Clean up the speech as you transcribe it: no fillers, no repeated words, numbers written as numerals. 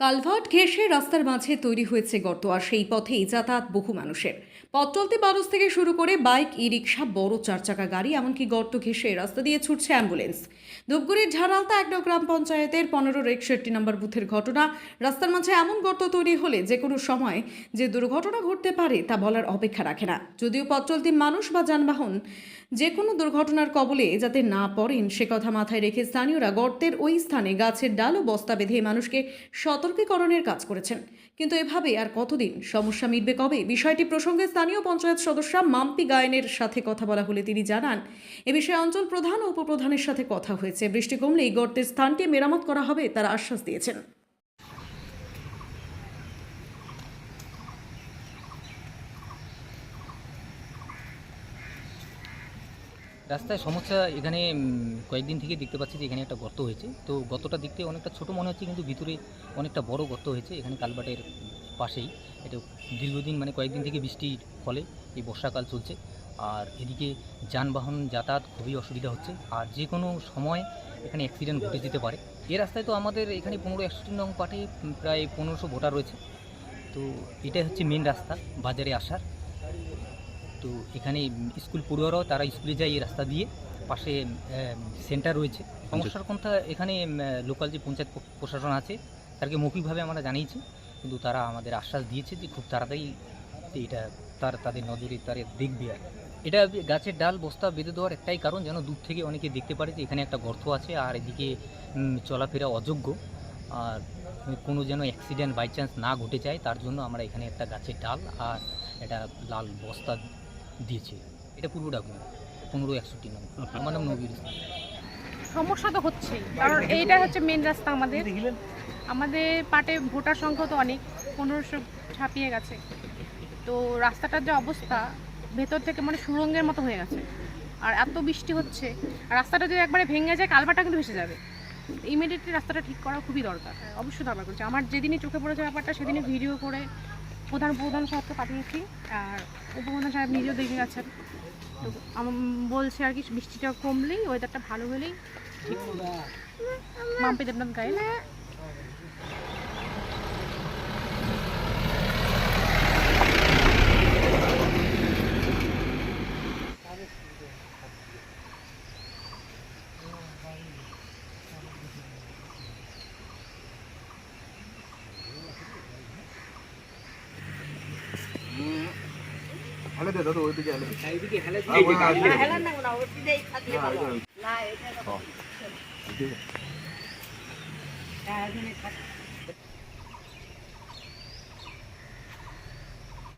Culvert ঘেঁষে রাস্তার মাঝে তৈরি হয়েছে গর্ত, আর সেই পথেই যাতায়াত বহু মানুষের। পথ চলতি মানুষ থেকে শুরু করে বাইক, ই রিক্সা, বড় চারচাকা গাড়ি, এমনকি গর্ত ঘেঁষে রাস্তা দিয়ে ছুটছে অ্যাম্বুলেন্স। ধূপগুড়ির ঝাড়ালতা ১ গ্রাম পঞ্চায়েতের ১৫-৬১ নম্বর বুথের ঘটনা। রাস্তার মাঝে এমন গর্ত তৈরি হলে যে কোনো সময় যে দুর্ঘটনা ঘটতে পারে তা বলার অপেক্ষা রাখে না। যদিও পথ চলতি মানুষ বা যানবাহন যে কোনো দুর্ঘটনার কবলে যাতে না পড়েন সে কথা মাথায় রেখে স্থানীয়রা গর্তের ওই স্থানে গাছের ডাল ও বস্তা বেঁধে মানুষকে সতর্কীকরণের কাজ করেছেন। কিন্তু এভাবে আর কতদিন? সমস্যা মিটবে কবে? বিষয়টি প্রসঙ্গে স্থানীয় পঞ্চায়েত সদস্য মাম্পি গায়েনের সাথে কথা বলা হলে তিনি জানান, এ বিষয়ে অঞ্চল প্রধান ও উপপ্রধানের সাথে কথা হয়েছে। বৃষ্টি কমলেই গর্তের স্থানটি মেরামত করা হবে, তারা আশ্বাস দিয়েছেন। রাস্তায় সমস্যা এখানে কয়েকদিন থেকে দেখতে পাচ্ছি যে এখানে একটা গর্ত হয়েছে। তো গর্তটা দেখতে অনেকটা ছোট মনে হচ্ছে, কিন্তু ভিতরে অনেকটা বড় গর্ত হয়েছে এখানে কালভার্টের পাশেই। এটা দীর্ঘদিন কয়েকদিন থেকে বৃষ্টির ফলে এই বর্ষাকাল চলছে, আর এদিকে যানবাহন যাতায়াত খুবই অসুবিধা হচ্ছে, আর যে কোনো সময় এখানে অ্যাক্সিডেন্ট ঘটে যেতে পারে। এই রাস্তায় তো আমাদের এখানে ১৫-৬১ নং পার্টে প্রায় ১৫০০ ভোটার রয়েছে। তো এটাই হচ্ছে মেন রাস্তা বাজারে আসার। তো এখানে স্কুল পড়ুয়ারাও তারা স্কুলে যায় এই রাস্তা দিয়ে। পাশে সেন্টার রয়েছে। সমস্যার কথা এখানে লোকাল যে পঞ্চায়েত প্রশাসন আছে তাদেরকে মৌখিকভাবে আমরা জানিয়েছি, কিন্তু তারা আমাদের আশ্বাস দিয়েছে যে খুব তাড়াতাড়ি এটা তাদের নজরে তারা দেখবে। আর এটা গাছের ডাল বস্তা বেঁধে দেওয়ার একটাই কারণ, যেন দূর থেকে অনেকে দেখতে পারে যে এখানে একটা গর্ত আছে আর এদিকে চলাফেরা অযোগ্য, আর কোনো যেন অ্যাক্সিডেন্ট বাই চান্স না ঘটে যায় তার জন্য আমরা এখানে একটা গাছের ডাল আর একটা লাল বস্তা দিয়েছি। এটা পূর্ব ডাকুন ১৫-৬১ নম্বর। আমার নাম নবীর ইসলাম। সমস্যা তো হচ্ছেই, কারণ এইটা হচ্ছে মেন রাস্তা আমাদের পাটে ভোটার সংখ্যা তো অনেক, ১৫০০ ছাপিয়ে গেছে। তো রাস্তাটার যে অবস্থা ভেতর থেকে সুড়ঙ্গের মতো হয়ে গেছে, আর এত বৃষ্টি হচ্ছে, আর রাস্তাটা যদি একবারে ভেঙে যায় কালভার্টটা কিন্তু ভেসে যাবে। ইমিডিয়েটলি রাস্তাটা ঠিক করা খুবই দরকার, অবশ্যই দরকার করছে। আমার যেদিনই চোখে পড়েছে ব্যাপারটা সেদিনই ভিডিও করে প্রধান সাহেবকে পাঠিয়েছি, আর উপপ্রধান সাহেব নিজেও দেখে গেছেন। তো আমার বলছে আর কি বৃষ্টিটা কমলেই, ওয়েদারটা ভালো হলেই ঠিক হবে। মাম্পি দেবনাথ গায়ে। হেলে দে দাদা, ওইদিকে হেলে এইদিকে হেলে হেলার না ওর দিকেই থাকলে ভালো না, এটা হ্যাঁ এখানে থাক।